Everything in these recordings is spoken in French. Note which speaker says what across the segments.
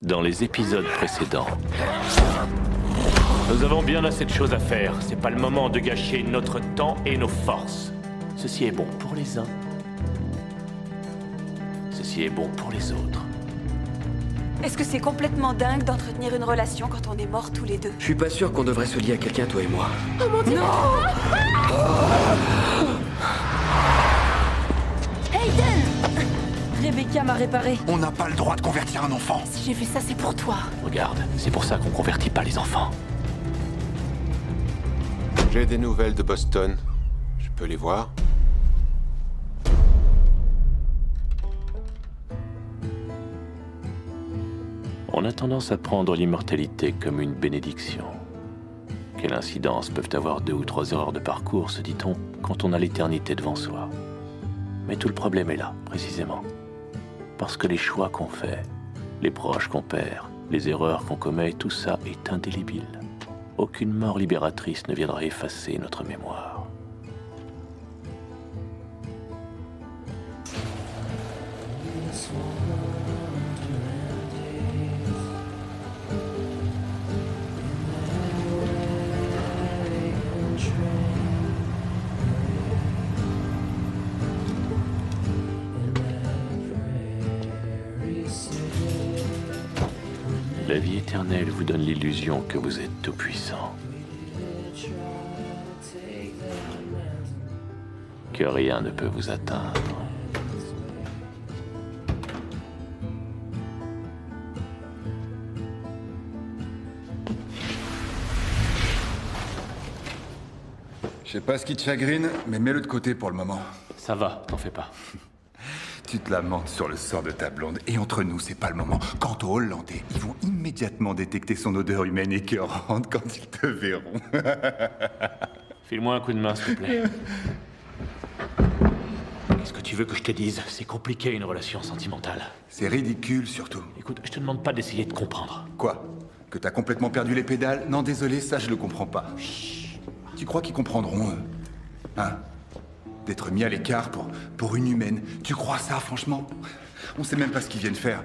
Speaker 1: Dans les épisodes précédents, nous avons bien assez de choses à faire. C'est pas le moment de gâcher notre temps et nos forces. Ceci est bon pour les uns. Ceci est bon pour les autres.
Speaker 2: Est-ce que c'est complètement dingue d'entretenir une relation quand on est morts tous les deux?
Speaker 3: Je suis pas sûr qu'on devrait se lier à quelqu'un, toi et moi.
Speaker 2: Oh mon Dieu! Non! Hayden! Rebecca m'a réparé.
Speaker 4: On n'a pas le droit de convertir un enfant.
Speaker 2: Si j'ai fait ça, c'est pour toi.
Speaker 1: Regarde, c'est pour ça qu'on convertit pas les enfants.
Speaker 5: J'ai des nouvelles de Boston. Je peux les voir?
Speaker 1: On a tendance à prendre l'immortalité comme une bénédiction. Quelle incidence peuvent avoir 2 ou 3 erreurs de parcours, se dit-on, quand on a l'éternité devant soi. Mais tout le problème est là, précisément. Parce que les choix qu'on fait, les proches qu'on perd, les erreurs qu'on commet, tout ça est indélébile. Aucune mort libératrice ne viendra effacer notre mémoire. La vie éternelle vous donne l'illusion que vous êtes tout-puissant. Que rien ne peut vous atteindre.
Speaker 4: Je sais pas ce qui te chagrine, mais mets-le de côté pour le moment.
Speaker 1: Ça va, t'en fais pas.
Speaker 4: Tu te lamentes sur le sort de ta blonde, et entre nous, c'est pas le moment. Quant aux Hollandais, ils vont immédiatement détecter son odeur humaine écœurante quand ils te verront.
Speaker 1: File-moi un coup de main, s'il te plaît. Qu'est-ce que tu veux que je te dise? C'est compliqué, une relation sentimentale.
Speaker 4: C'est ridicule, surtout.
Speaker 1: Écoute, je te demande pas d'essayer de comprendre.
Speaker 4: Quoi? Que t'as complètement perdu les pédales? Non, désolé, ça, je le comprends pas. Chut. Tu crois qu'ils comprendront, eux? Hein? D'être mis à l'écart pour une humaine. Tu crois ça, franchement? On sait même pas ce qu'ils viennent faire.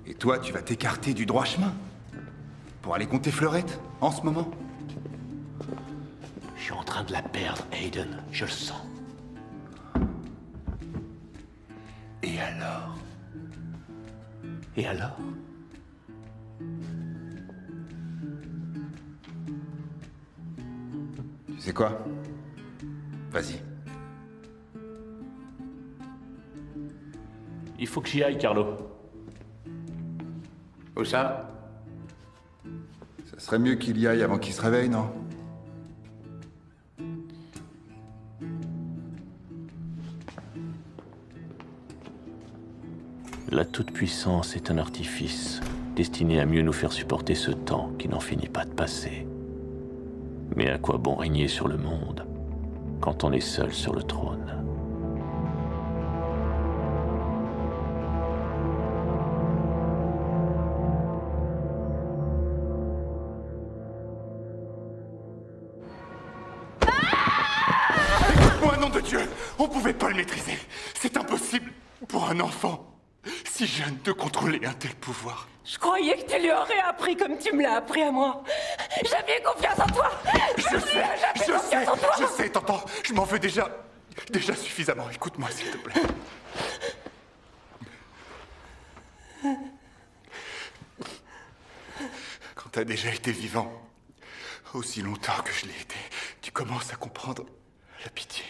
Speaker 4: Et toi, tu vas t'écarter du droit chemin? Pour aller compter fleurettes, en ce moment?
Speaker 1: Je suis en train de la perdre, Hayden. Je le sens.
Speaker 4: Et alors?
Speaker 1: Et alors?
Speaker 4: Tu sais quoi? Vas-y.
Speaker 1: Il faut que j'y aille, Carlo.
Speaker 4: Où ça? Ça serait mieux qu'il y aille avant qu'il se réveille, non?
Speaker 1: La toute-puissance est un artifice destiné à mieux nous faire supporter ce temps qui n'en finit pas de passer. Mais à quoi bon régner sur le monde quand on est seul sur le trône?
Speaker 4: Écoute-moi, nom de Dieu! On pouvait pas le maîtriser! C'est impossible pour un enfant si jeune de contrôler un tel pouvoir.
Speaker 2: Je croyais que tu lui aurais appris comme tu me l'as appris à moi. J'avais confiance en toi.
Speaker 4: Je sais, t'entends? Je m'en veux déjà suffisamment. Écoute-moi, s'il te plaît. Quand t'as déjà été vivant, aussi longtemps que je l'ai été, tu commences à comprendre la pitié.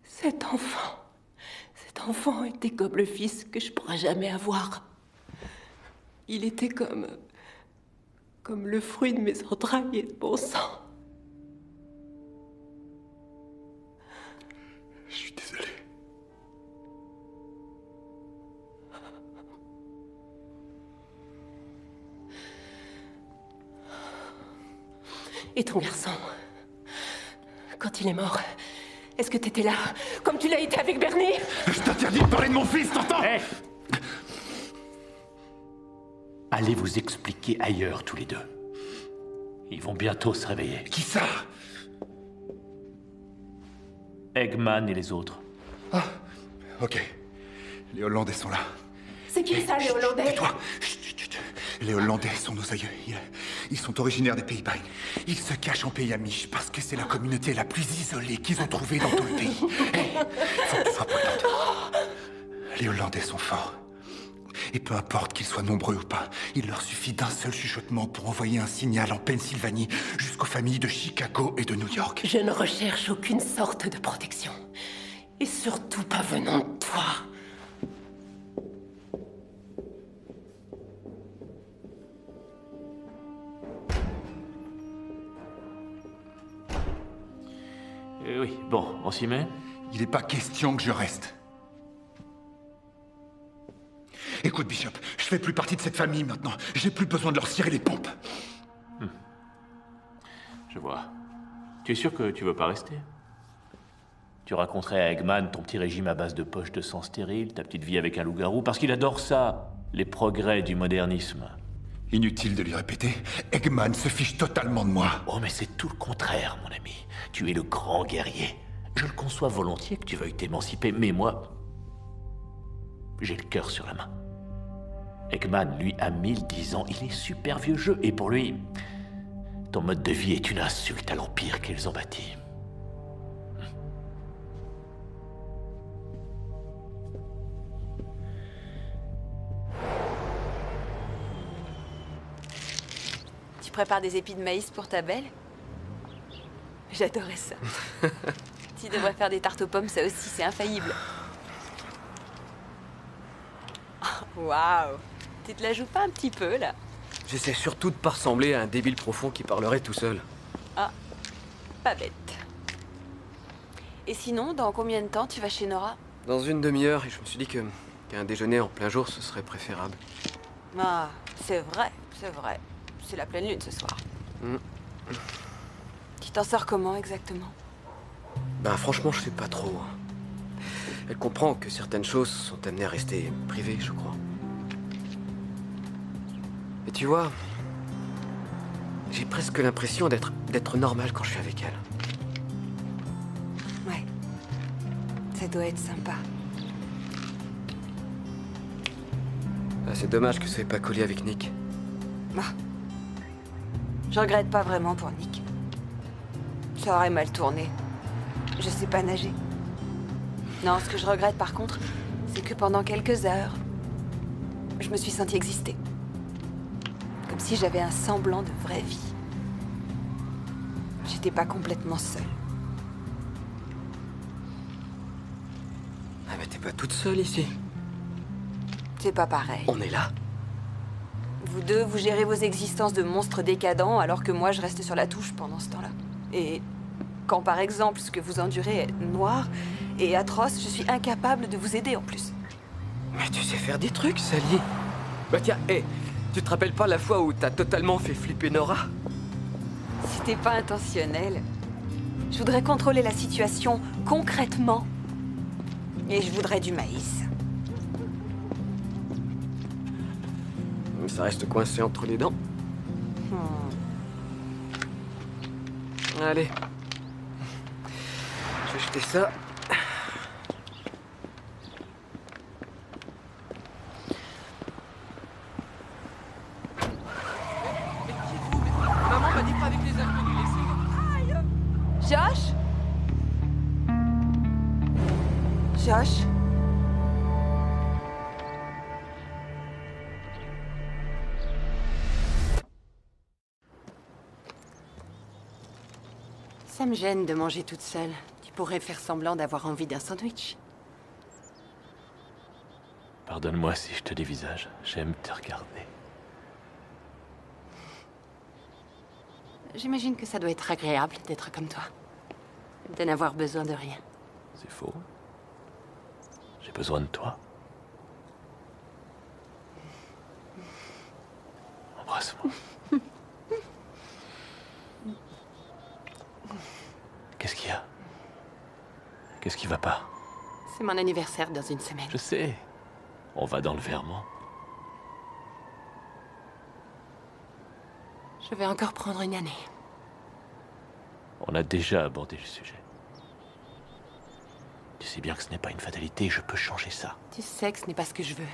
Speaker 2: Cet enfant était comme le fils que je pourrais jamais avoir. Il était comme le fruit de mes entrailles et de mon sang.
Speaker 4: Je suis désolé.
Speaker 2: Et ton garçon, quand il est mort, est-ce que t'étais là, comme tu l'as été avec Bernie?
Speaker 4: Je t'interdis de parler de mon fils, t'entends?
Speaker 1: Hé! Allez vous expliquer ailleurs, tous les deux. Ils vont bientôt se réveiller.
Speaker 4: Qui ça?
Speaker 1: Eggman et les autres.
Speaker 4: Ah, ok. Les Hollandais sont là.
Speaker 2: C'est qui ça, les Hollandais?
Speaker 4: Tais-toi. Chut, chut, chut. Les Hollandais sont nos aïeux. Ils sont originaires des Pays-Bas. Ils se cachent en pays amiche parce que c'est la communauté la plus isolée qu'ils ont trouvée dans tout le pays. Hey, faut que tu sois prudente. Les Hollandais sont forts. Et peu importe qu'ils soient nombreux ou pas, il leur suffit d'un seul chuchotement pour envoyer un signal en Pennsylvanie jusqu'aux familles de Chicago et de New York.
Speaker 2: Je ne recherche aucune sorte de protection. Et surtout pas venant de toi.
Speaker 1: Oui, bon, on s'y met?
Speaker 4: Il n'est pas question que je reste. Écoute, Bishop, je fais plus partie de cette famille maintenant. J'ai plus besoin de leur cirer les pompes.
Speaker 1: Je vois. Tu es sûr que tu veux pas rester? Tu raconterais à Eggman ton petit régime à base de poches de sang stérile, ta petite vie avec un loup-garou, parce qu'il adore ça, les progrès du modernisme.
Speaker 4: Inutile de lui répéter, Eggman se fiche totalement de moi.
Speaker 1: Oh, mais c'est tout le contraire, mon ami. Tu es le grand guerrier. Je le conçois volontiers que tu veuilles t'émanciper, mais moi... j'ai le cœur sur la main. Eggman, lui, a 1010 ans. Il est super vieux jeu, et pour lui... ton mode de vie est une insulte à l'empire qu'ils ont bâti.
Speaker 6: Tu prépares des épis de maïs pour ta belle? J'adorais ça. Tu devrais faire des tartes aux pommes, ça aussi, c'est infaillible. Oh, waouh! Tu te la joues pas un petit peu, là?
Speaker 3: J'essaie surtout de pas ressembler à un débile profond qui parlerait tout seul.
Speaker 6: Ah, pas bête. Et sinon, dans combien de temps tu vas chez Nora?
Speaker 3: Dans une demi-heure, et je me suis dit qu'un déjeuner en plein jour, ce serait préférable.
Speaker 6: Ah, c'est vrai, c'est vrai. C'est la pleine lune ce soir. Tu t'en sors comment exactement?
Speaker 3: Ben franchement, je sais pas trop. Elle comprend que certaines choses sont amenées à rester privées, je crois. Et tu vois, j'ai presque l'impression d'être normal quand je suis avec elle.
Speaker 6: Ouais. Ça doit être sympa.
Speaker 3: Ah, c'est dommage que ça ait pas collé avec Nick.
Speaker 6: Ah. Je regrette pas vraiment pour Nick. Ça aurait mal tourné. Je sais pas nager. Non, ce que je regrette par contre, c'est que pendant quelques heures, je me suis sentie exister. Comme si j'avais un semblant de vraie vie. J'étais pas complètement seule.
Speaker 3: Ah mais t'es pas toute seule ici.
Speaker 6: C'est pas pareil.
Speaker 3: On est là.
Speaker 6: Vous deux, vous gérez vos existences de monstres décadents, alors que moi, je reste sur la touche pendant ce temps-là. Et quand, par exemple, ce que vous endurez est noir et atroce, je suis incapable de vous aider en plus.
Speaker 3: Mais tu sais faire des trucs, Sally. Bah tiens, hé, tu te rappelles pas la fois où t'as totalement fait flipper Nora?
Speaker 6: C'était pas intentionnel. Je voudrais contrôler la situation concrètement. Et je voudrais du maïs.
Speaker 3: Ça reste coincé entre les dents. Allez. Je vais jeter ça. Maman m'a dit pas avec les inconnus, laissez.
Speaker 6: Josh? Josh? Ça me gêne de manger toute seule. Tu pourrais faire semblant d'avoir envie d'un sandwich.
Speaker 1: Pardonne-moi si je te dévisage. J'aime te regarder.
Speaker 2: J'imagine que ça doit être agréable d'être comme toi. De n'avoir besoin de rien.
Speaker 1: C'est faux. J'ai besoin de toi. Embrasse-moi. Qu'est-ce qu'il y a? Qu'est-ce qui va pas?
Speaker 2: C'est mon anniversaire dans une semaine.
Speaker 1: Je sais. On va dans le Vermont.
Speaker 2: Je vais encore prendre une année.
Speaker 1: On a déjà abordé le sujet. Tu sais bien que ce n'est pas une fatalité, je peux changer ça.
Speaker 2: Tu sais que ce n'est pas ce que je veux.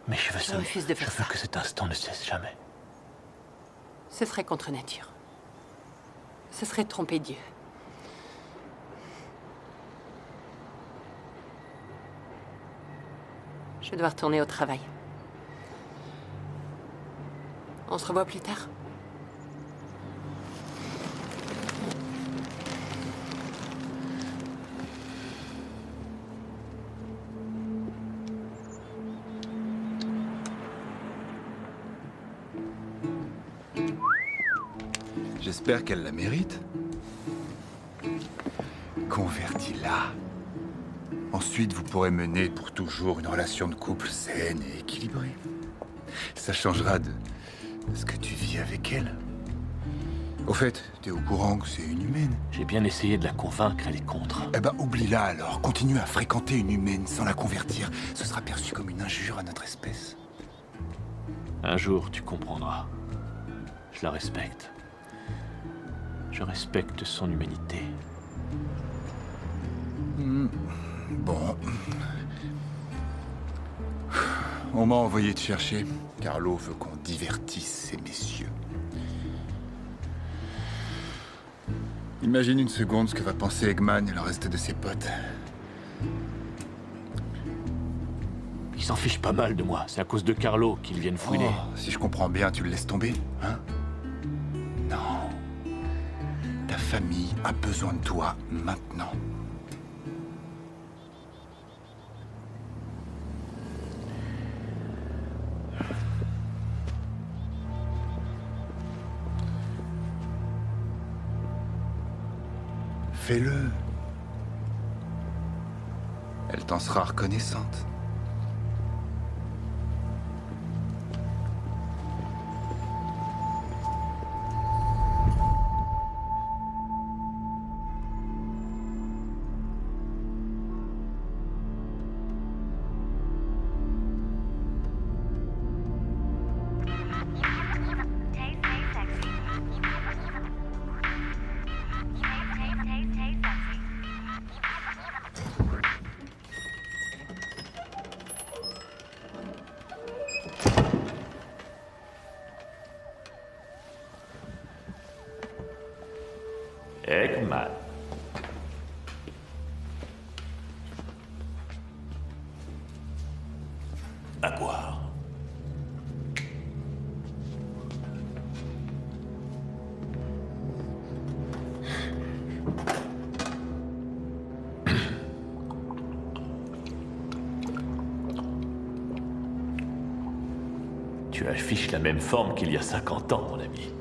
Speaker 1: Mais je veux
Speaker 2: Je
Speaker 1: ça.
Speaker 2: refuse de faire
Speaker 1: Je veux
Speaker 2: ça.
Speaker 1: que cet instant ne cesse jamais.
Speaker 2: Ce serait contre nature. Ce serait tromper Dieu. Je dois retourner au travail. On se revoit plus tard.
Speaker 4: J'espère qu'elle la mérite. Convertis-la. Ensuite, vous pourrez mener pour toujours une relation de couple saine et équilibrée. Ça changera de ce que tu vis avec elle. Au fait, t'es au courant que c'est une humaine?
Speaker 1: J'ai bien essayé de la convaincre, elle est contre.
Speaker 4: Eh ben, oublie-la alors. Continue à fréquenter une humaine sans la convertir. Ce sera perçu comme une injure à notre espèce.
Speaker 1: Un jour, tu comprendras. Je la respecte. Je respecte son humanité.
Speaker 4: Bon. On m'a envoyé te chercher. Carlo veut qu'on divertisse ces messieurs. Imagine une seconde ce que va penser Eggman et le reste de ses potes.
Speaker 1: Ils s'en fichent pas mal de moi. C'est à cause de Carlo qu'ils viennent fouiner.
Speaker 4: Oh, si je comprends bien, tu le laisses tomber, hein? Non. Ta famille a besoin de toi maintenant. Fais-le. Elle t'en sera reconnaissante.
Speaker 1: Eggman. À boire. Tu affiches la même forme qu'il y a 50 ans, mon ami.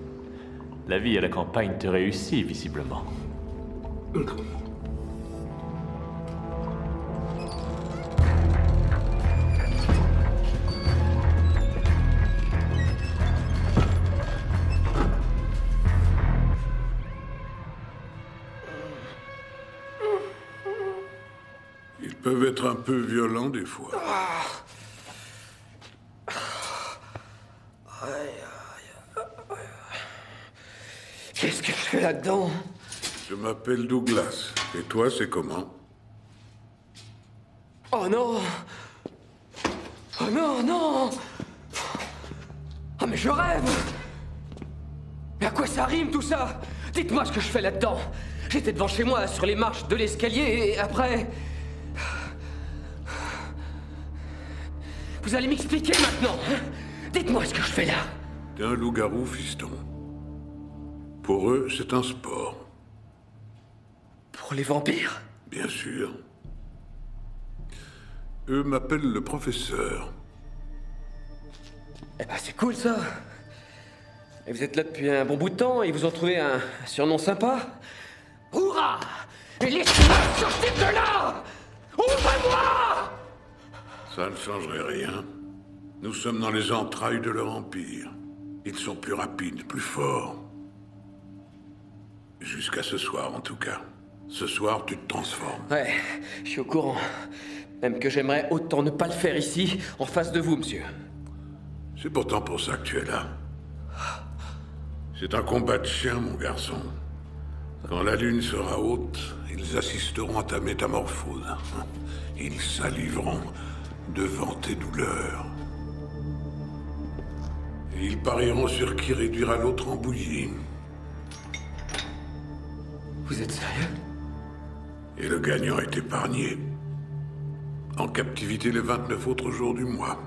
Speaker 1: La vie à la campagne te réussit, visiblement.
Speaker 7: Ils peuvent être un peu violents des fois.
Speaker 3: Qu'est-ce que je fais là-dedans?
Speaker 7: Je m'appelle Douglas. Et toi, c'est comment?
Speaker 3: Oh non! Oh non, non! Oh mais je rêve! Mais à quoi ça rime tout ça? Dites-moi ce que je fais là-dedans! J'étais devant chez moi, sur les marches de l'escalier, et après... Vous allez m'expliquer maintenant, hein? Dites-moi ce que je fais là!
Speaker 7: T'es un loup-garou, fiston. Pour eux, c'est un sport.
Speaker 3: Pour les vampires?
Speaker 7: Bien sûr. Eux m'appellent le professeur.
Speaker 3: Eh ben c'est cool ça! Et vous êtes là depuis un bon bout de temps et ils vous ont trouvé un surnom sympa? Hourra! Et laissez-moi sortir de là! Ouvrez-moi!
Speaker 7: Ça ne changerait rien. Nous sommes dans les entrailles de leur empire. Ils sont plus rapides, plus forts. Jusqu'à ce soir, en tout cas. Ce soir, tu te transformes.
Speaker 3: Ouais, je suis au courant. Même que j'aimerais autant ne pas le faire ici, en face de vous, monsieur.
Speaker 7: C'est pourtant pour ça que tu es là. C'est un combat de chiens, mon garçon. Quand la lune sera haute, ils assisteront à ta métamorphose. Ils saliveront devant tes douleurs. parieront sur qui réduira l'autre en bouillie.
Speaker 3: Vous êtes sérieux?
Speaker 7: Et le gagnant est épargné. En captivité les 29 autres jours du mois.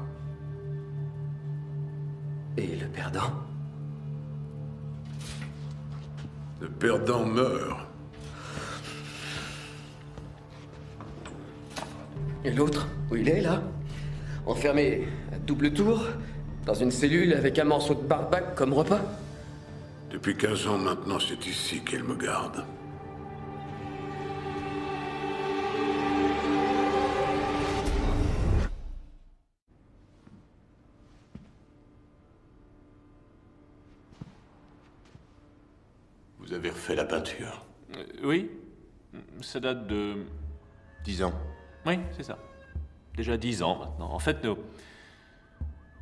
Speaker 3: Et le perdant?
Speaker 7: Le perdant meurt.
Speaker 3: Et l'autre, où il est, là? Enfermé à double tour, dans une cellule avec un morceau de barbac comme repas?
Speaker 7: Depuis 15 ans maintenant, c'est ici qu'elle me garde.
Speaker 1: Vous avez refait la peinture.
Speaker 8: Oui. Ça date de...
Speaker 5: 10 ans.
Speaker 8: Oui, c'est ça. Déjà 10 ans maintenant. En fait,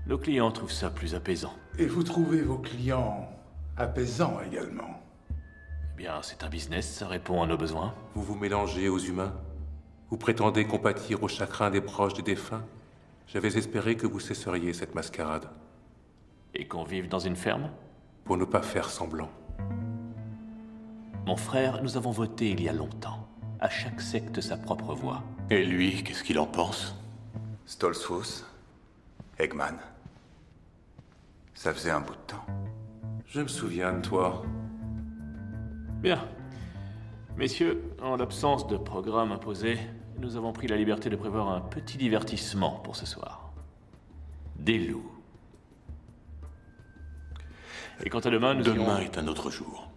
Speaker 8: nos clients trouvent ça plus apaisant.
Speaker 9: Et vous trouvez vos clients apaisants également?
Speaker 8: Eh bien, c'est un business, ça répond à nos besoins.
Speaker 10: Vous vous mélangez aux humains? Vous prétendez compatir au chagrin des proches des défunts? J'avais espéré que vous cesseriez cette mascarade.
Speaker 8: Et qu'on vive dans une ferme?
Speaker 10: Pour ne pas faire semblant.
Speaker 8: Mon frère, nous avons voté il y a longtemps. À chaque secte sa propre voix.
Speaker 1: Et lui, qu'est-ce qu'il en pense?
Speaker 4: Stolzfus, Eggman. Ça faisait un bout de temps.
Speaker 10: Je me souviens de toi.
Speaker 8: Bien. Messieurs, en l'absence de programme imposé, nous avons pris la liberté de prévoir un petit divertissement pour ce soir. Des loups. Et quant à demain, nous
Speaker 1: Demain
Speaker 8: irons...
Speaker 1: est un autre jour.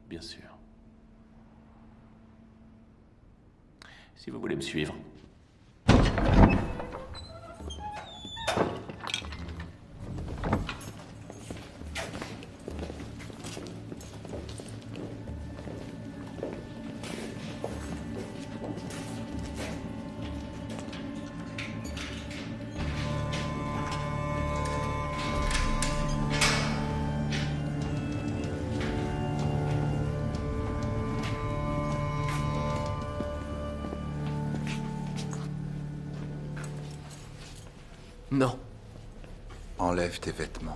Speaker 8: Bien sûr. Si vous voulez me suivre.
Speaker 3: Non.
Speaker 4: Enlève tes vêtements.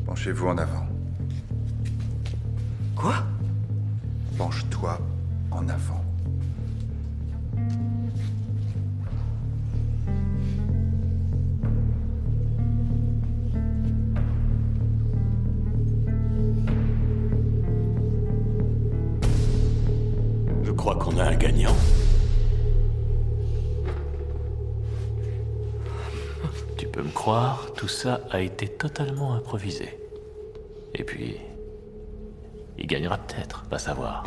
Speaker 4: Penchez-vous en avant.
Speaker 3: Quoi?
Speaker 4: Penche-toi en avant.
Speaker 1: Je crois qu'on a un gagnant.
Speaker 8: Tu peux me croire, tout ça a été totalement improvisé. Et puis... il gagnera peut-être, va savoir.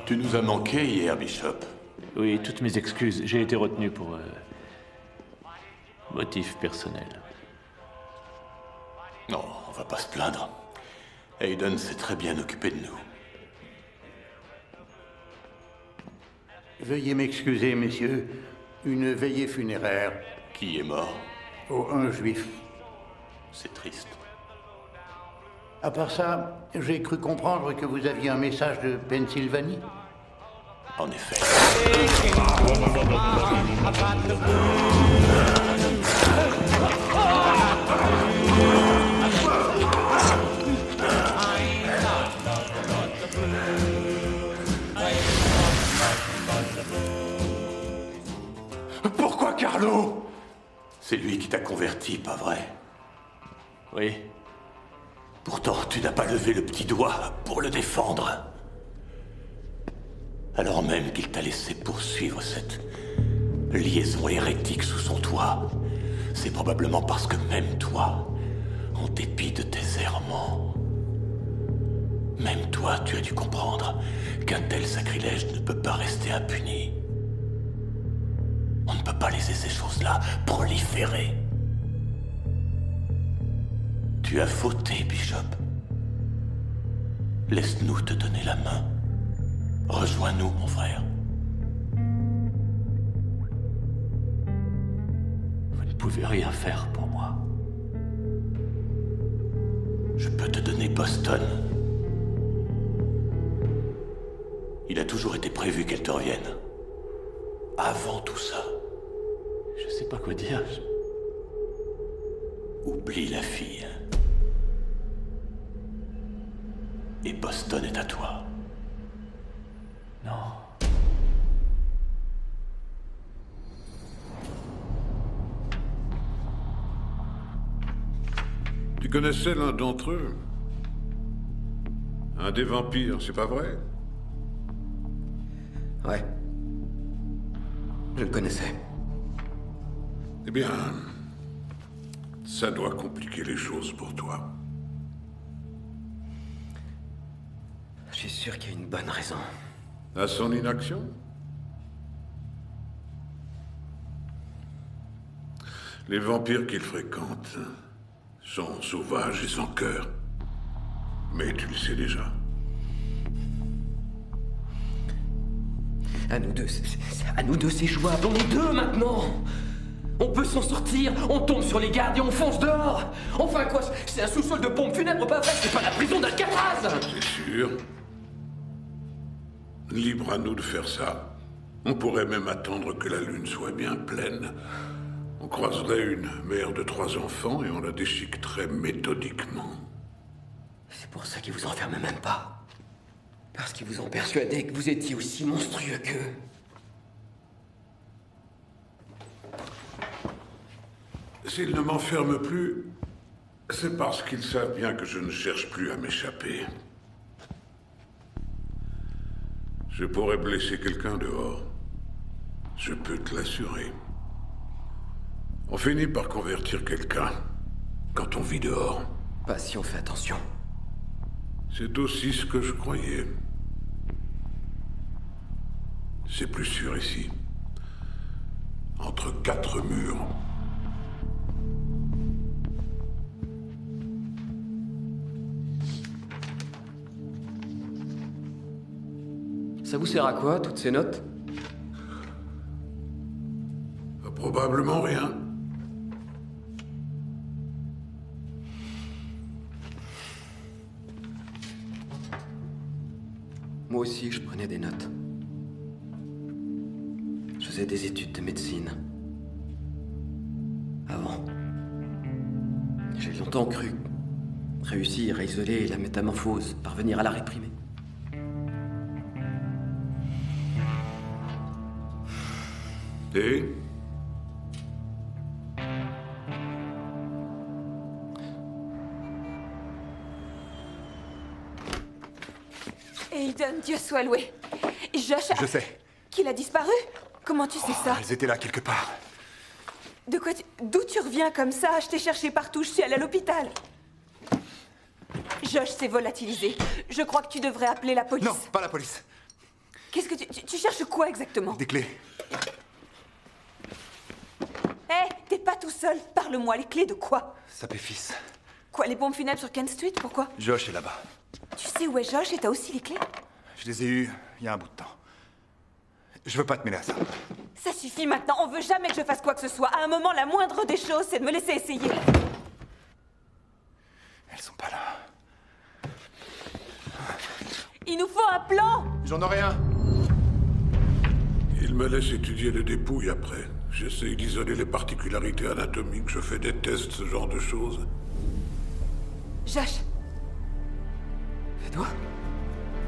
Speaker 1: Tu nous as manqué hier, Bishop.
Speaker 8: Oui, toutes mes excuses. J'ai été retenu pour... motif personnel.
Speaker 1: Non, on va pas se plaindre. Hayden s'est très bien occupé de nous.
Speaker 11: Veuillez m'excuser, messieurs. Une veillée funéraire.
Speaker 1: Qui est mort?
Speaker 11: Oh, un juif.
Speaker 1: C'est triste.
Speaker 11: À part ça, j'ai cru comprendre que vous aviez un message de Pennsylvanie.
Speaker 1: En effet.
Speaker 4: Pourquoi Carlo?
Speaker 1: C'est lui qui t'a converti, pas vrai?
Speaker 8: Oui.
Speaker 1: Pourtant, tu n'as pas levé le petit doigt pour le défendre. Alors même qu'il t'a laissé poursuivre cette liaison hérétique sous son toit, c'est probablement parce que même toi, en dépit de tes errements, Même toi, tu as dû comprendre qu'un tel sacrilège ne peut pas rester impuni. On ne peut pas laisser ces choses-là proliférer. Tu as fauté, Bishop. Laisse-nous te donner la main. Rejoins-nous, mon frère. Vous ne pouvez rien faire pour moi. Je peux te donner Boston. Il a toujours été prévu qu'elle te revienne. Avant tout ça.
Speaker 8: Je sais pas quoi dire.
Speaker 1: Oublie la fille. Et Boston est à toi.
Speaker 8: Non.
Speaker 7: Tu connaissais l'un d'entre eux? Un des vampires, c'est pas vrai?
Speaker 3: Ouais. Je le connaissais.
Speaker 7: Eh bien, ça doit compliquer les choses pour toi.
Speaker 3: Je suis sûr qu'il y a une bonne raison.
Speaker 7: À son inaction? Les vampires qu'il fréquente sont sauvages et sans cœur. Mais tu le sais déjà.
Speaker 3: À nous deux, à nous deux, c'est jouable. On est deux maintenant. On peut s'en sortir. On tombe sur les gardes et on fonce dehors. Enfin quoi, c'est un sous-sol de pompe funèbre, pas vrai? C'est pas la prison d'Alcatraz.
Speaker 7: C'est sûr. Libre à nous de faire ça. On pourrait même attendre que la lune soit bien pleine. On croiserait une mère de 3 enfants et on la déchiqueterait méthodiquement.
Speaker 3: C'est pour ça qu'ils vous enferment même pas. Parce qu'ils vous ont persuadé que vous étiez aussi monstrueux qu'eux.
Speaker 7: S'ils ne m'enferment plus, c'est parce qu'ils savent bien que je ne cherche plus à m'échapper. Je pourrais blesser quelqu'un dehors. Je peux te l'assurer. On finit par convertir quelqu'un quand on vit dehors.
Speaker 3: Pas si on fait attention.
Speaker 7: C'est aussi ce que je croyais. C'est plus sûr ici. Entre 4 murs.
Speaker 3: Ça vous sert à quoi, toutes ces notes?
Speaker 7: Probablement rien.
Speaker 3: Moi aussi, je prenais des notes. Je faisais des études de médecine. Avant. J'ai longtemps cru réussir à isoler la métamorphose, parvenir à la réprimer.
Speaker 7: Et
Speaker 6: Aiden, Dieu soit loué. Josh...
Speaker 4: Je sais.
Speaker 6: Qu'il a disparu? Comment tu sais ça?
Speaker 4: Ils étaient là quelque part.
Speaker 6: De quoi D'où tu reviens comme ça? Je t'ai cherché partout, je suis allée à l'hôpital. Josh s'est volatilisé. Je crois que tu devrais appeler la police.
Speaker 4: Non, pas la police.
Speaker 6: Qu'est-ce que tu cherches quoi exactement?
Speaker 4: Des clés.
Speaker 6: Hé, t'es pas tout seul. Parle-moi, les clés de quoi?
Speaker 4: Ça fait fils.
Speaker 6: Quoi, les pompes funèbres sur Kent Street? Pourquoi?
Speaker 4: Josh est là-bas.
Speaker 6: Tu sais où est Josh et t'as aussi les clés?
Speaker 4: Je les ai eues il y a un bout de temps. Je veux pas te mêler à ça.
Speaker 6: Ça suffit maintenant, on veut jamais que je fasse quoi que ce soit. À un moment, la moindre des choses, c'est de me laisser essayer.
Speaker 4: Elles sont pas là.
Speaker 6: Il nous faut un plan!
Speaker 4: J'en aurai un.
Speaker 7: il me laisse étudier les dépouilles après. J'essaye d'isoler les particularités anatomiques, je fais des tests, ce genre de choses.
Speaker 6: Josh,
Speaker 3: Fais-toi.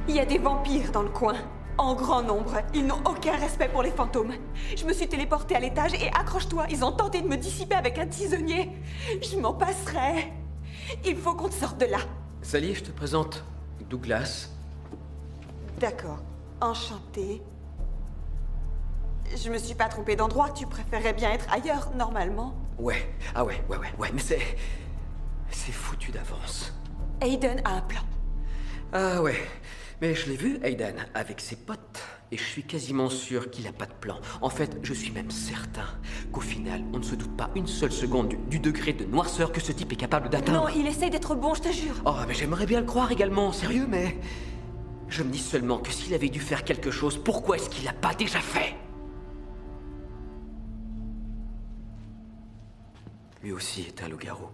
Speaker 6: il y a des vampires dans le coin. En grand nombre. Ils n'ont aucun respect pour les fantômes. Je me suis téléportée à l'étage et accroche-toi, ils ont tenté de me dissiper avec un tisonnier. Je m'en passerai. Il faut qu'on te sorte de là.
Speaker 3: Sally, je te présente Douglas.
Speaker 6: D'accord. Enchanté. Je me suis pas trompée d'endroit. Tu préférerais bien être ailleurs, normalement.
Speaker 3: Ouais. Ah ouais, mais c'est foutu d'avance.
Speaker 6: Aiden a un plan.
Speaker 3: Ah ouais, mais je l'ai vu, Aiden, avec ses potes. Et je suis quasiment sûr qu'il n'a pas de plan. En fait, je suis même certain qu'au final, on ne se doute pas une seule seconde du degré de noirceur que ce type est capable d'atteindre.
Speaker 6: Non, il essaye d'être bon, je te jure.
Speaker 3: Oh, mais j'aimerais bien le croire également, sérieux, mais... Je me dis seulement que s'il avait dû faire quelque chose, pourquoi est-ce qu'il l'a pas déjà fait? Lui aussi est un loup-garou.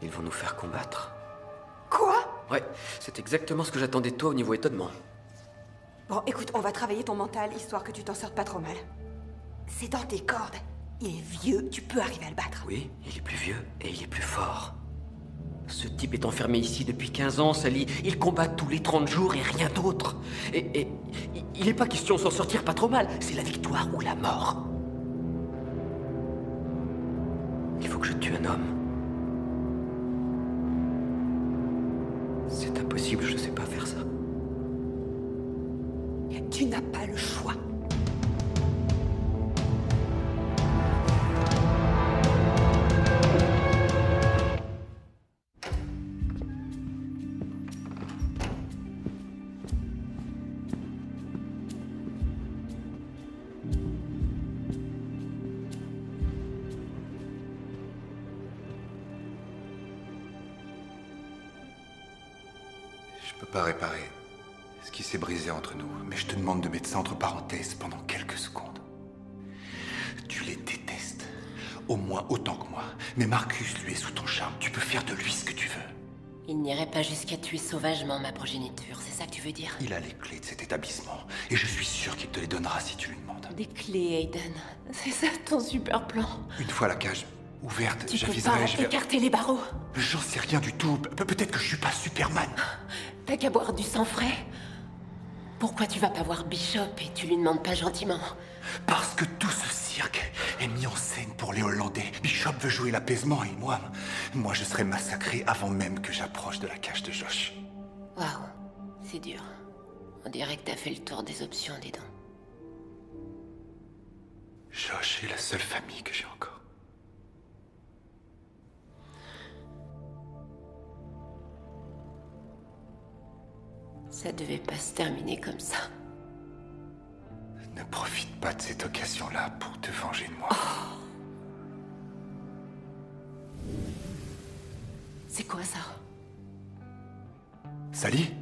Speaker 3: Ils vont nous faire combattre.
Speaker 6: Quoi?
Speaker 3: Ouais, c'est exactement ce que j'attendais de toi au niveau étonnement.
Speaker 6: Bon, écoute, on va travailler ton mental, histoire que tu t'en sortes pas trop mal. C'est dans tes cordes. Il est vieux, tu peux arriver à le battre.
Speaker 3: Oui, il est plus vieux et il est plus fort. Ce type est enfermé ici depuis 15 ans, Sally. Il combat tous les 30 jours et rien d'autre. Et il n'est pas question de s'en sortir pas trop mal. C'est la victoire ou la mort. Il faut que je tue un homme. C'est impossible, je sais pas faire ça.
Speaker 6: Tu n'as pas le choix.
Speaker 4: Je peux pas réparer ce qui s'est brisé entre nous, mais je te demande de mettre ça entre parenthèses pendant quelques secondes. Tu les détestes, au moins autant que moi. Mais Marcus, lui, est sous ton charme. Tu peux faire de lui ce que tu veux.
Speaker 2: Il n'irait pas jusqu'à tuer sauvagement ma progéniture, c'est ça que tu veux dire?
Speaker 4: Il a les clés de cet établissement, et je suis sûr qu'il te les donnera si tu lui demandes.
Speaker 2: Des clés, Aiden. C'est ça ton super plan?
Speaker 4: Une fois la cage ouverte,
Speaker 2: Tu peux
Speaker 4: j'aviserai...
Speaker 2: pas écarter les barreaux?
Speaker 4: J'en sais rien du tout. Peut-être que je suis pas Superman.
Speaker 2: T'as qu'à boire du sang frais. Pourquoi tu vas pas voir Bishop et tu lui demandes pas gentiment?
Speaker 4: Parce que tout ce cirque est mis en scène pour les Hollandais. Bishop veut jouer l'apaisement et moi je serai massacré avant même que j'approche de la cage de Josh.
Speaker 2: Waouh, c'est dur. On dirait que t'as fait le tour des options, dis donc.
Speaker 4: Josh est la seule famille que j'ai encore.
Speaker 2: Ça devait pas se terminer comme ça.
Speaker 4: Ne profite pas de cette occasion-là pour te venger de moi.
Speaker 2: C'est quoi ça?
Speaker 4: Sally,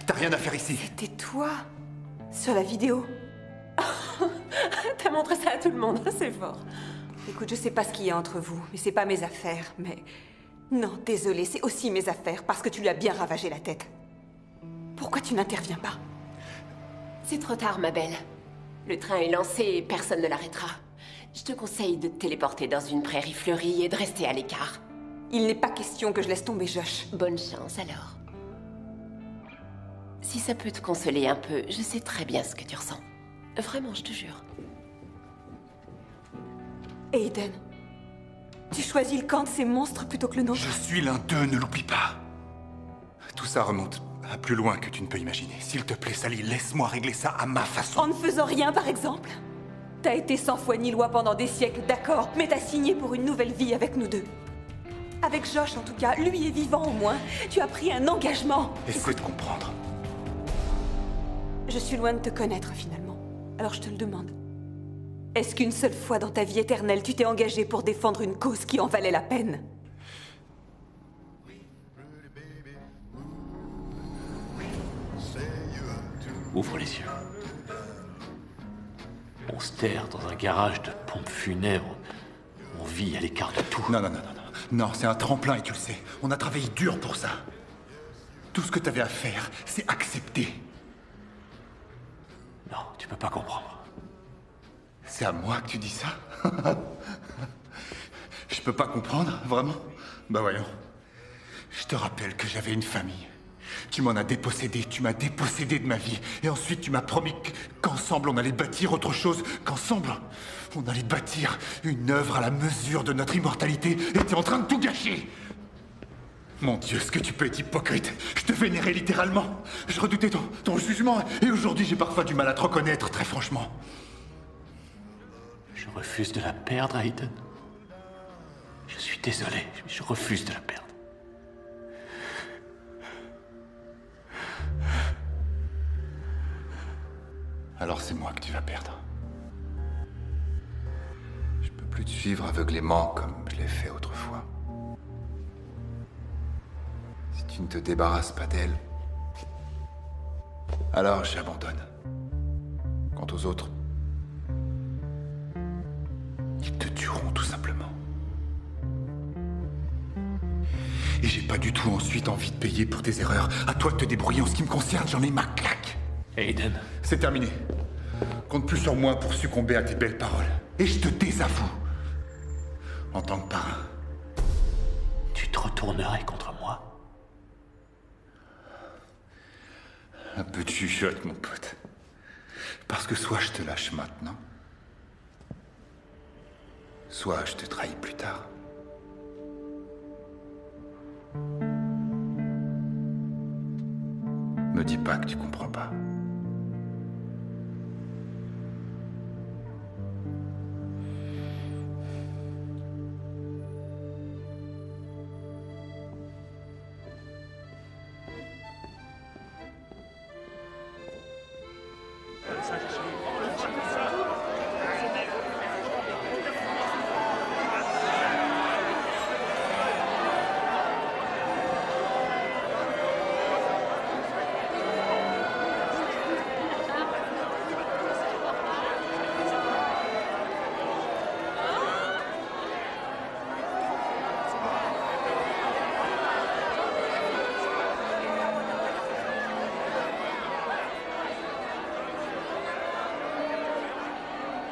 Speaker 4: t'as rien à faire ici.
Speaker 6: C'était toi, sur la vidéo.
Speaker 2: T'as montré ça à tout le monde, c'est fort.
Speaker 6: Écoute, je sais pas ce qu'il y a entre vous, mais c'est pas mes affaires, mais... Non, désolé, c'est aussi mes affaires, parce que tu lui as bien ravagé la tête. Pourquoi tu n'interviens pas?
Speaker 2: C'est trop tard, ma belle. Le train est lancé et personne ne l'arrêtera. Je te conseille de te téléporter dans une prairie fleurie et de rester à l'écart.
Speaker 6: Il n'est pas question que je laisse tomber Josh.
Speaker 2: Bonne chance, alors. Si ça peut te consoler un peu, je sais très bien ce que tu ressens. Vraiment, je te jure.
Speaker 6: Aiden, tu choisis le camp de ces monstres plutôt que le nôtre.
Speaker 4: Je suis l'un d'eux, ne l'oublie pas. Tout ça remonte à plus loin que tu ne peux imaginer. S'il te plaît, Sally, laisse-moi régler ça à ma façon.
Speaker 6: En ne faisant rien, par exemple. T'as été sans foi ni loi pendant des siècles, d'accord, mais t'as signé pour une nouvelle vie avec nous deux. Avec Josh, en tout cas, lui est vivant au moins. Tu as pris un engagement.
Speaker 4: Essaie de comprendre.
Speaker 6: Je suis loin de te connaître, finalement. Alors je te le demande. Est-ce qu'une seule fois dans ta vie éternelle, tu t'es engagé pour défendre une cause qui en valait la peine?
Speaker 8: Ouvre les yeux. On se terre dans un garage de pompes funèbres. On vit à l'écart de tout.
Speaker 4: Non, non, c'est un tremplin et tu le sais. On a travaillé dur pour ça. Tout ce que t'avais à faire, c'est accepter.
Speaker 8: Non, tu peux pas comprendre.
Speaker 4: C'est à moi que tu dis ça? Je peux pas comprendre, vraiment? Bah voyons. Je te rappelle que j'avais une famille. Tu m'en as dépossédé, tu m'as dépossédé de ma vie. Et ensuite tu m'as promis qu'ensemble on allait bâtir autre chose, qu'ensemble on allait bâtir une œuvre à la mesure de notre immortalité. Et t'es en train de tout gâcher. Mon Dieu, ce que tu peux être hypocrite. Je te vénérais littéralement. Je redoutais ton jugement. Et aujourd'hui j'ai parfois du mal à te reconnaître, très franchement.
Speaker 8: Je refuse de la perdre, Aiden. Je suis désolé, je refuse de la perdre.
Speaker 4: Alors c'est moi que tu vas perdre. Je peux plus te suivre aveuglément comme je l'ai fait autrefois. Si tu ne te débarrasses pas d'elle, alors j'abandonne. Quant aux autres, ils te tueront tout simplement. Et j'ai pas du tout ensuite envie de payer pour tes erreurs. À toi de te débrouiller. En ce qui me concerne, j'en ai ma claque.
Speaker 8: Aiden.
Speaker 4: C'est terminé. Compte plus sur moi pour succomber à tes belles paroles. Et je te désavoue. En tant que parrain.
Speaker 8: Tu te retournerais contre moi?
Speaker 4: Un peu de chuchote, mon pote. Parce que soit je te lâche maintenant, soit je te trahis plus tard. Me dis pas que tu comprends pas.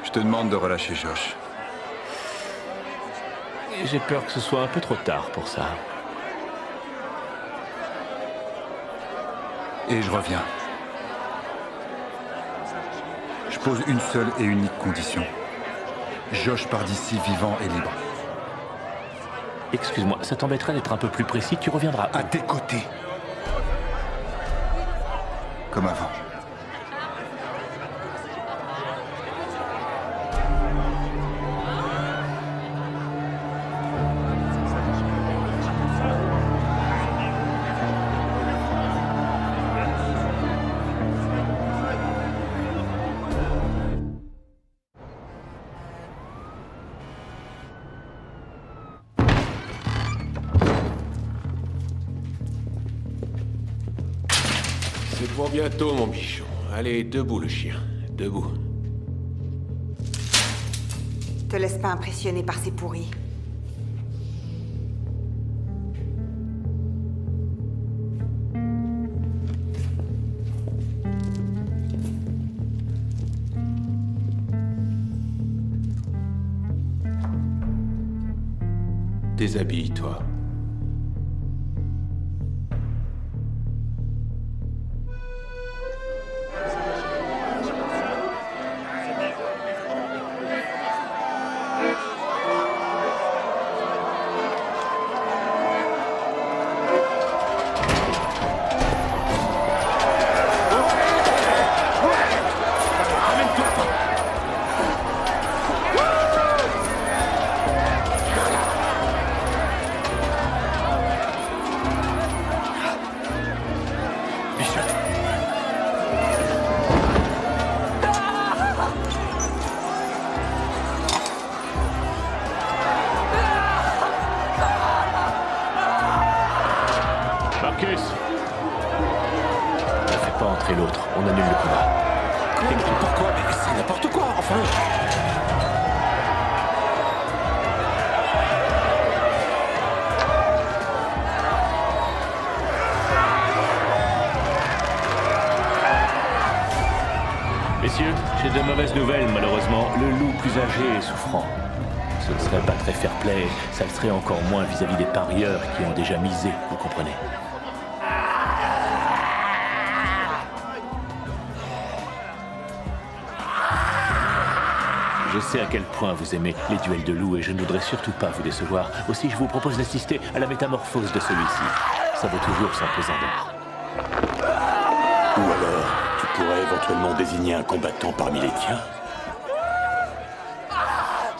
Speaker 4: Je te demande de relâcher Josh.
Speaker 8: J'ai peur que ce soit un peu trop tard pour ça.
Speaker 4: Et je reviens. Je pose une seule et unique condition. Josh part d'ici vivant et libre.
Speaker 8: Excuse-moi, ça t'embêterait d'être un peu plus précis? Tu reviendras
Speaker 4: à tes côtés. Comme avant.
Speaker 5: C'est pour bientôt, mon bichon. Allez, debout, le chien. Debout.
Speaker 6: Te laisse pas impressionner par ces pourris.
Speaker 5: Déshabille-toi.
Speaker 8: Marcus! Ne fais pas entrer l'autre, on annule le combat.
Speaker 5: Pourquoi? Mais c'est n'importe quoi, enfin!
Speaker 8: Messieurs, j'ai de mauvaises nouvelles, malheureusement. Le loup plus âgé est souffrant. Ce ne serait pas très fair-play, ça le serait encore moins vis-à-vis des parieurs qui ont déjà misé, vous comprenez. Je sais à quel point vous aimez les duels de loups et je ne voudrais surtout pas vous décevoir. Aussi, je vous propose d'assister à la métamorphose de celui-ci. Ça vaut toujours son pesant d'or.
Speaker 1: Ou alors, tu pourrais éventuellement désigner un combattant parmi les tiens.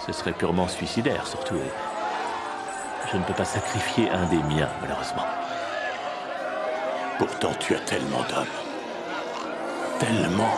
Speaker 8: Ce serait purement suicidaire, surtout. Je ne peux pas sacrifier un des miens, malheureusement.
Speaker 1: Pourtant, tu as tellement d'hommes. Tellement.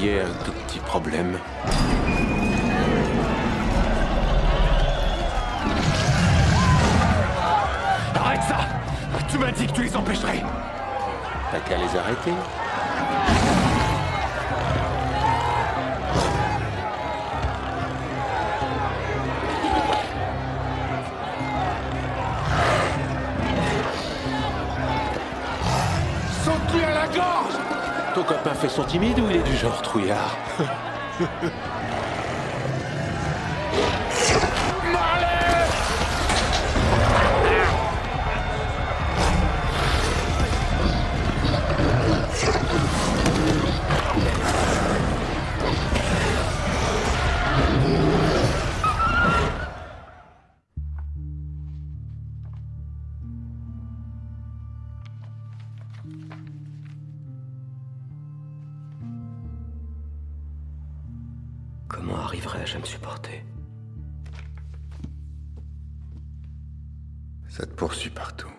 Speaker 5: y ait un tout petit problème.
Speaker 3: Arrête ça! Tu m'as dit que tu les empêcherais!
Speaker 5: T'as qu'à les arrêter.
Speaker 3: Saute-lui à la gorge!
Speaker 5: Ton copain fait son timide ou il est du genre trouillard?
Speaker 3: Comment arriverai-je à me supporter?
Speaker 4: Ça te poursuit partout.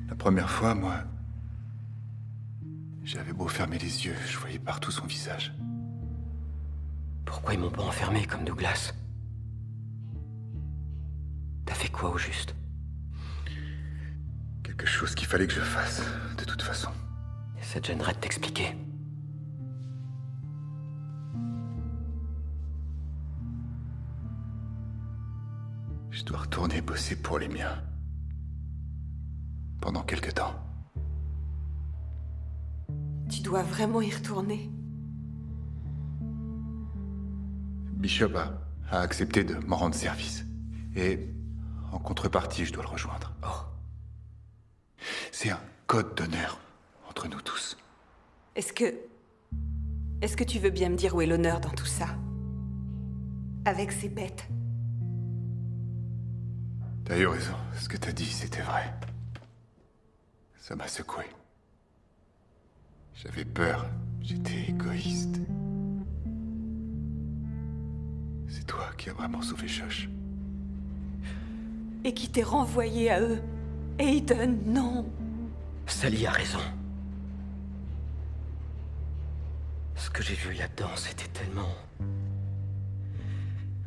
Speaker 4: La première fois, moi, j'avais beau fermer les yeux, je voyais partout son visage.
Speaker 3: Pourquoi ils m'ont pas enfermé comme Douglas? T'as fait quoi au juste?
Speaker 4: Quelque chose qu'il fallait que je fasse, de toute façon.
Speaker 3: Et ça te gênerait de t'expliquer?
Speaker 4: Je dois retourner bosser pour les miens. Pendant quelque temps.
Speaker 6: Tu dois vraiment y retourner.
Speaker 4: Bishop a accepté de m'en rendre service. Et en contrepartie, je dois le rejoindre.
Speaker 3: Oh.
Speaker 4: C'est un code d'honneur entre nous tous.
Speaker 6: Est-ce que tu veux bien me dire où est l'honneur dans tout ça? Avec ces bêtes.
Speaker 4: T'as eu raison, ce que t'as dit, c'était vrai. Ça m'a secoué. J'avais peur, j'étais égoïste. C'est toi qui as vraiment sauvé Josh.
Speaker 6: Et qui t'est renvoyé à eux. Aiden, non.
Speaker 3: Sally a raison. Ce que j'ai vu là-dedans, c'était tellement...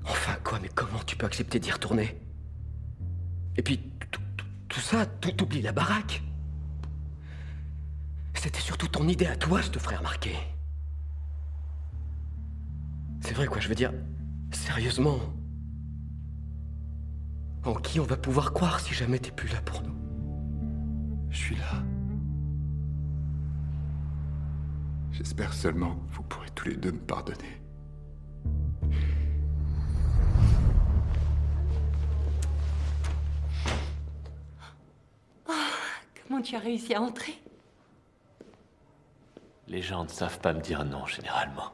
Speaker 3: Enfin quoi, mais comment tu peux accepter d'y retourner? Et puis, tout ça, tout oublie la baraque. C'était surtout ton idée à toi, je te ferais remarquer. C'est vrai quoi, je veux dire, sérieusement. En qui on va pouvoir croire si jamais t'es plus là pour nous?
Speaker 4: Je suis là. J'espère seulement que vous pourrez tous les deux me pardonner.
Speaker 2: Comment tu as réussi à entrer?
Speaker 1: Les gens ne savent pas me dire non, généralement.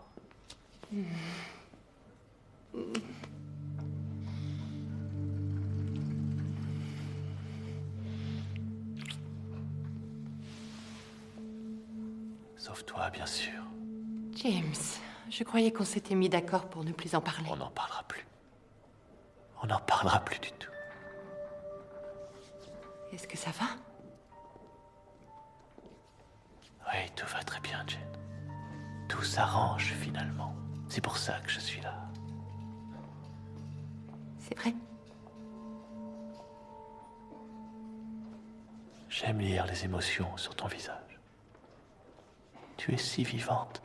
Speaker 1: Sauf toi, bien sûr.
Speaker 2: James, je croyais qu'on s'était mis d'accord pour ne plus en parler.
Speaker 1: On n'en parlera plus. On n'en parlera plus du tout.
Speaker 2: Est-ce que ça va?
Speaker 1: Oui, tout va très bien, Jen. Tout s'arrange, finalement. C'est pour ça que je suis là.
Speaker 2: C'est vrai?
Speaker 1: J'aime lire les émotions sur ton visage. Tu es si vivante.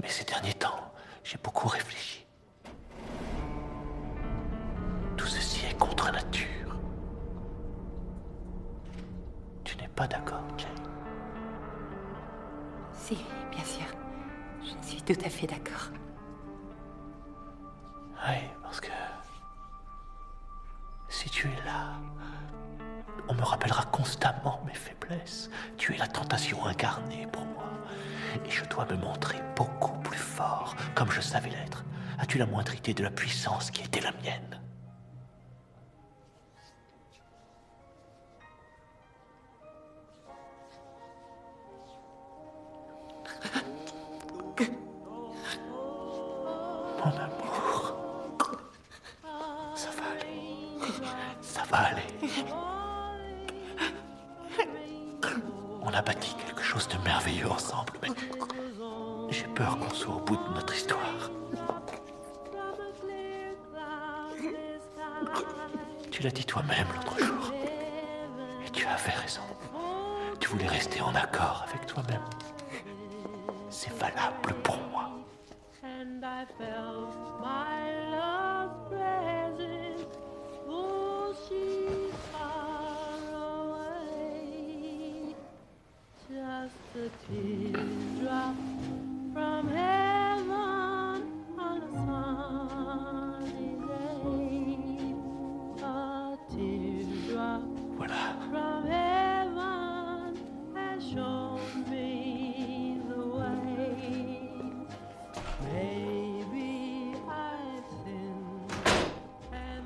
Speaker 1: Mais ces derniers temps, j'ai beaucoup réfléchi. Tout ceci est contre nature. Tu n'es pas d'accord, Jane?
Speaker 2: Si, bien sûr. Je suis tout à fait d'accord.
Speaker 1: Oui, parce que... si tu es là, on me rappellera constamment mes faiblesses. Tu es la tentation incarnée pour moi. Et je dois me montrer beaucoup plus fort, comme je savais l'être. As-tu la moindre idée de la puissance qui était la mienne? Mon amour, ça va aller. Ça va aller. On a bâti quelque chose de merveilleux ensemble, mais j'ai peur qu'on soit au bout de notre histoire. Tu l'as dit toi-même l'autre jour. Et tu avais raison. Tu voulais rester en accord avec toi-même. C'est valable pour moi.
Speaker 12: And I felt my love present. Oh, she's far away. Just a teardrop from heaven on a sunny day. A teardrop from heaven has shown me the way. Maybe I've sinned and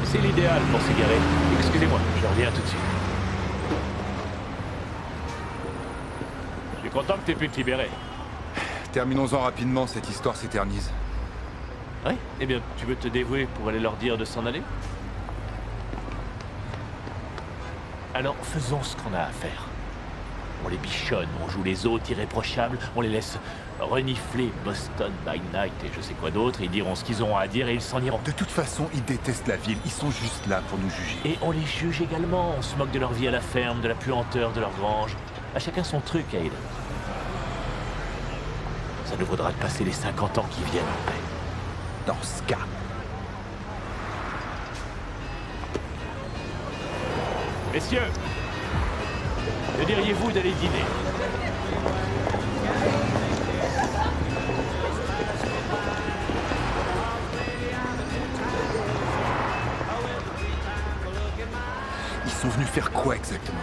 Speaker 8: C'est l'idéal pour s'égarer. Excusez-moi, je reviens tout de suite. Je suis content que tu aies pu te libérer.
Speaker 4: Terminons-en rapidement, cette histoire s'éternise.
Speaker 8: Oui? Eh bien, tu veux te dévouer pour aller leur dire de s'en aller? Alors, faisons ce qu'on a à faire. On les bichonne, on joue les autres irréprochables, on les laisse renifler Boston by Night et je sais quoi d'autre, ils diront ce qu'ils auront à dire et ils s'en iront.
Speaker 4: De toute façon, ils détestent la ville, ils sont juste là pour nous juger.
Speaker 8: Et on les juge également, on se moque de leur vie à la ferme, de la puanteur de leur grange. À chacun son truc, Aiden. Ça nous vaudra de passer les 50 ans qui viennent en paix.
Speaker 4: Dans ce cas.
Speaker 8: Messieurs, que diriez-vous d'aller dîner?
Speaker 4: Ils sont venus faire quoi exactement?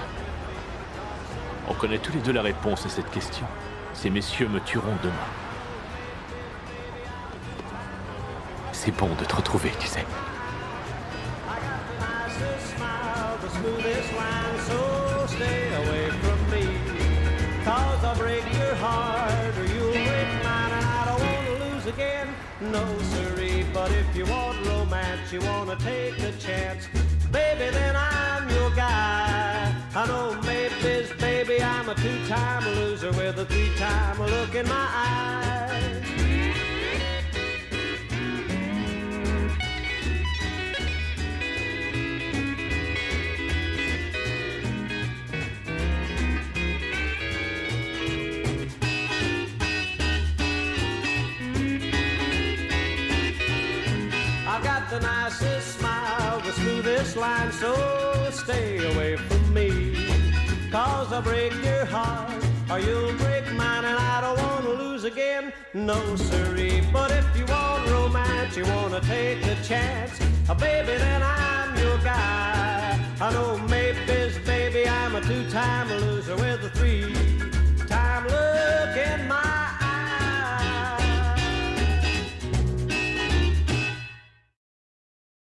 Speaker 8: On connaît tous les deux la réponse à cette question. Ces messieurs me tueront demain. C'est bon de te retrouver, tu sais.
Speaker 12: No, sirree, but if you want romance, you wanna take a chance, baby, then I'm your guy. I know maybe, baby, I'm a two-time loser with a three-time look in my eye. The nicest smile, the smoothest line, so stay away from me. Cause I'll break your heart, or you'll break mine, and I don't want to lose again, no sirree. But if you want romance, you want to take a chance, baby, then I'm your guy. I know maybe, baby, I'm a two-time loser with